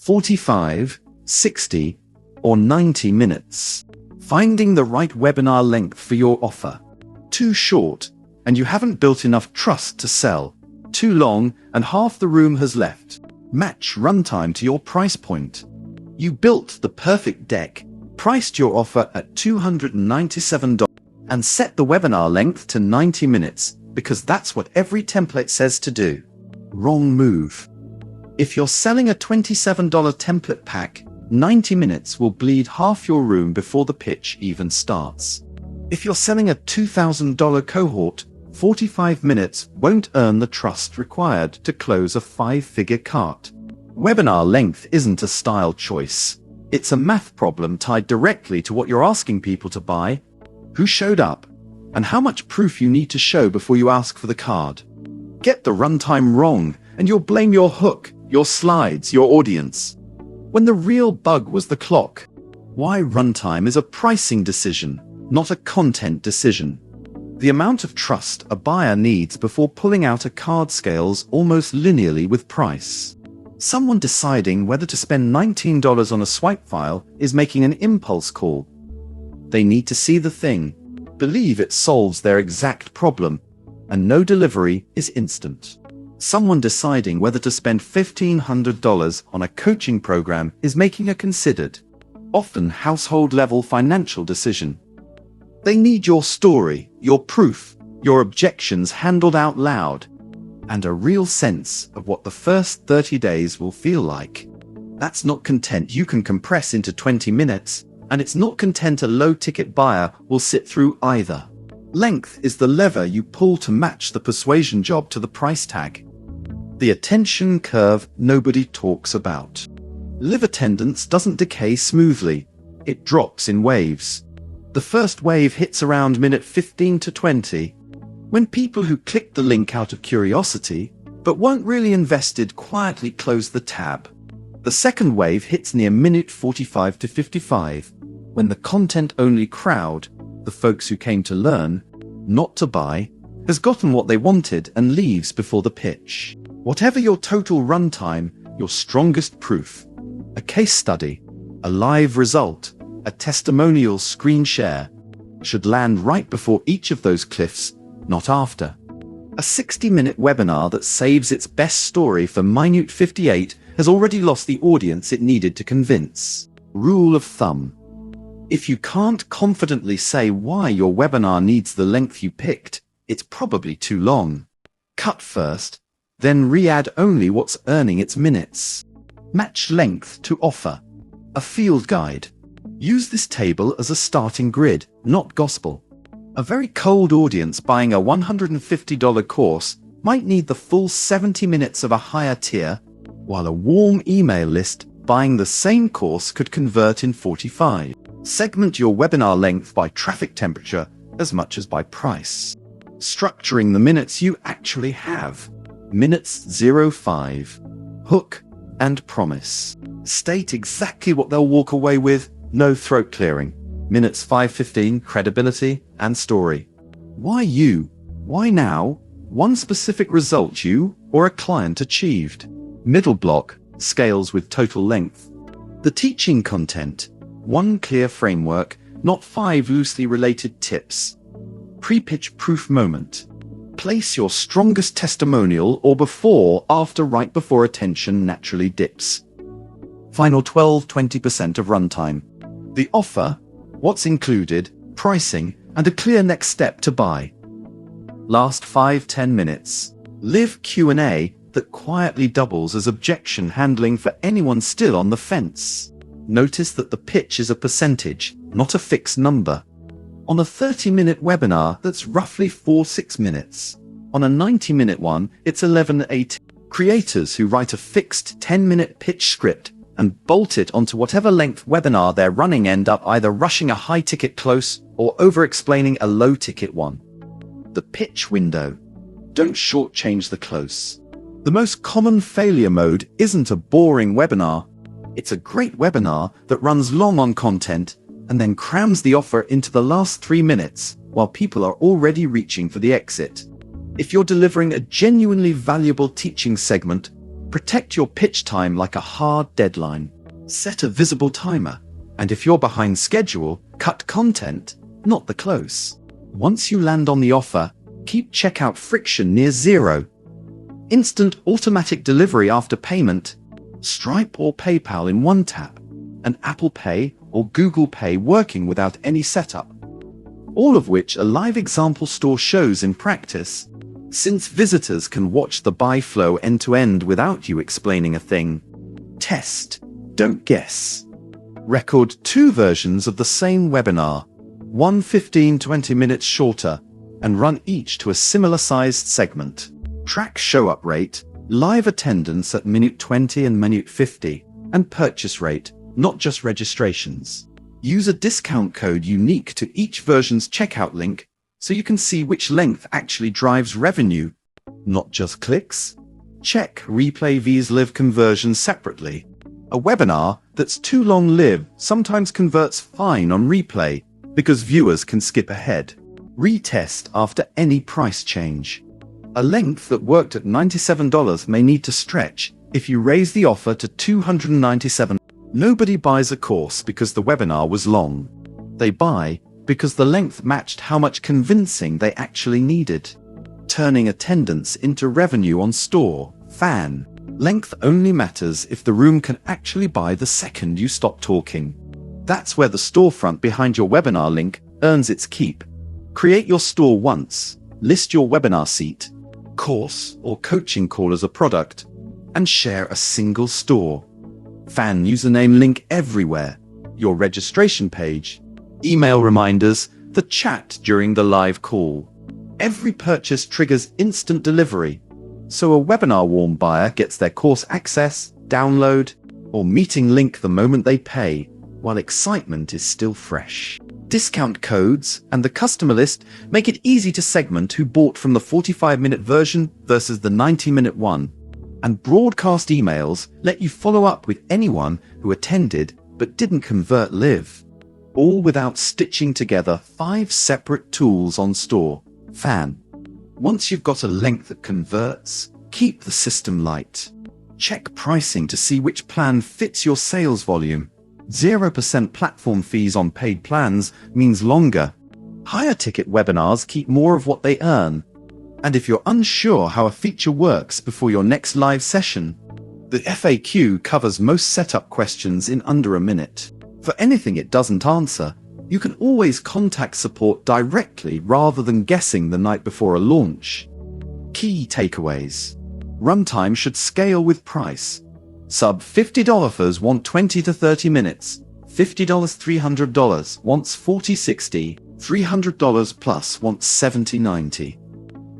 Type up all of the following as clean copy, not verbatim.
45, 60, or 90 minutes. Finding the right webinar length for your offer. Too short, and you haven't built enough trust to sell. Too long, and half the room has left. Match runtime to your price point. You built the perfect deck, priced your offer at $297, and set the webinar length to 90 minutes, because that's what every template says to do. Wrong move. If you're selling a $27 template pack, 90 minutes will bleed half your room before the pitch even starts. If you're selling a $2,000 cohort, 45 minutes won't earn the trust required to close a 5-figure cart. Webinar length isn't a style choice. It's a math problem tied directly to what you're asking people to buy, who showed up, and how much proof you need to show before you ask for the card. Get the runtime wrong, and you'll blame your hook, your slides, your audience, when the real bug was the clock. Why runtime is a pricing decision, not a content decision. The amount of trust a buyer needs before pulling out a card scales almost linearly with price. Someone deciding whether to spend $19 on a swipe file is making an impulse call. They need to see the thing, believe it solves their exact problem, and no delivery is instant. Someone deciding whether to spend $1,500 on a coaching program is making a considered, often household-level financial decision. They need your story, your proof, your objections handled out loud, and a real sense of what the first 30 days will feel like. That's not content you can compress into 20 minutes, and it's not content a low-ticket buyer will sit through either. Length is the lever you pull to match the persuasion job to the price tag. The attention curve nobody talks about. Live attendance doesn't decay smoothly. It drops in waves. The first wave hits around minute 15 to 20, when people who clicked the link out of curiosity, but weren't really invested, quietly close the tab. The second wave hits near minute 45 to 55, when the content-only crowd, the folks who came to learn, not to buy, has gotten what they wanted and leaves before the pitch. Whatever your total runtime, your strongest proof, a case study, a live result, a testimonial screen share, should land right before each of those cliffs, not after. A 60-minute webinar that saves its best story for minute 58 has already lost the audience it needed to convince. Rule of thumb. If you can't confidently say why your webinar needs the length you picked, it's probably too long. Cut first, then re-add only what's earning its minutes. Match length to offer. A field guide. Use this table as a starting grid, not gospel. A very cold audience buying a $150 course might need the full 70 minutes of a higher tier, while a warm email list buying the same course could convert in 45. Segment your webinar length by traffic temperature as much as by price. Structuring the minutes you actually have. Minutes 05. Hook and promise. State exactly what they'll walk away with, no throat clearing. Minutes 5:15, credibility and story. Why you? Why now? One specific result you or a client achieved. Middle block, scales with total length. The teaching content. One clear framework, not 5 loosely related tips. Pre-pitch proof moment. Place your strongest testimonial or before, after, right before attention naturally dips. Final 12-20% of runtime. The offer, what's included, pricing, and a clear next step to buy. Last 5-10 minutes. Live Q&A that quietly doubles as objection handling for anyone still on the fence. Notice that the pitch is a percentage, not a fixed number. On a 30-minute webinar, that's roughly 4-6 minutes. On a 90-minute one, it's 11-8. Creators who write a fixed 10-minute pitch script and bolt it onto whatever length webinar they're running end up either rushing a high-ticket close or over-explaining a low-ticket one. The pitch window. Don't shortchange the close. The most common failure mode isn't a boring webinar. It's a great webinar that runs long on content and then crams the offer into the last 3 minutes while people are already reaching for the exit. If you're delivering a genuinely valuable teaching segment, Protect your pitch time like a hard deadline. Set a visible timer, and if you're behind schedule, cut content, not the close. Once you land on the offer, keep checkout friction near zero. Instant automatic delivery after payment, Stripe or PayPal in one tap, and Apple Pay or Google Pay working without any setup. All of which a live example store shows in practice, since visitors can watch the buy flow end-to-end without you explaining a thing. Test, don't guess. Record 2 versions of the same webinar, one 15-20 minutes shorter, and run each to a similar-sized segment. Track show-up rate, live attendance at minute 20 and minute 50, and purchase rate, not just registrations. Use a discount code unique to each version's checkout link so you can see which length actually drives revenue, not just clicks. Check replay vs live conversion separately. A webinar that's too long-lived sometimes converts fine on replay because viewers can skip ahead. Retest after any price change. A length that worked at $97 may need to stretch if you raise the offer to $297. Nobody buys a course because the webinar was long. They buy because the length matched how much convincing they actually needed. Turning attendance into revenue on store.fan. Length only matters if the room can actually buy the second you stop talking. That's where the storefront behind your webinar link earns its keep. Create your store once, list your webinar seat, course, or coaching call as a product, and share a single store. Fan username link everywhere, your registration page, email reminders, the chat during the live call. Every purchase triggers instant delivery, so a webinar warm buyer gets their course access, download, or meeting link the moment they pay, while excitement is still fresh. Discount codes and the customer list make it easy to segment who bought from the 45-minute version versus the 90-minute one. And broadcast emails let you follow up with anyone who attended but didn't convert live. All without stitching together 5 separate tools on store.fan. Once you've got a length that converts, keep the system light. Check pricing to see which plan fits your sales volume. 0% platform fees on paid plans means longer. Higher ticket webinars keep more of what they earn. And if you're unsure how a feature works before your next live session, the FAQ covers most setup questions in under a minute. For anything it doesn't answer, you can always contact support directly rather than guessing the night before a launch. Key takeaways. Runtime should scale with price. Sub $50 offers want 20 to 30 minutes. $50 $300 wants 40-60. $300 plus wants 70-90.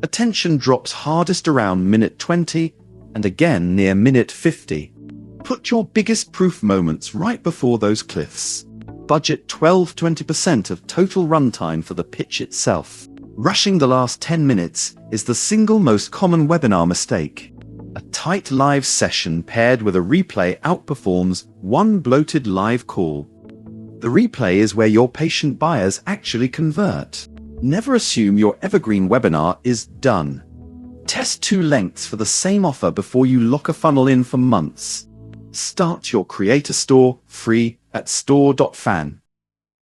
Attention drops hardest around minute 20 and again near minute 50. Put your biggest proof moments right before those cliffs. Budget 12-20% of total runtime for the pitch itself. Rushing the last 10 minutes is the single most common webinar mistake. A tight live session paired with a replay outperforms one bloated live call. The replay is where your patient buyers actually convert. Never assume your evergreen webinar is done. Test 2 lengths for the same offer before you lock a funnel in for months. Start your creator store free at store.fan.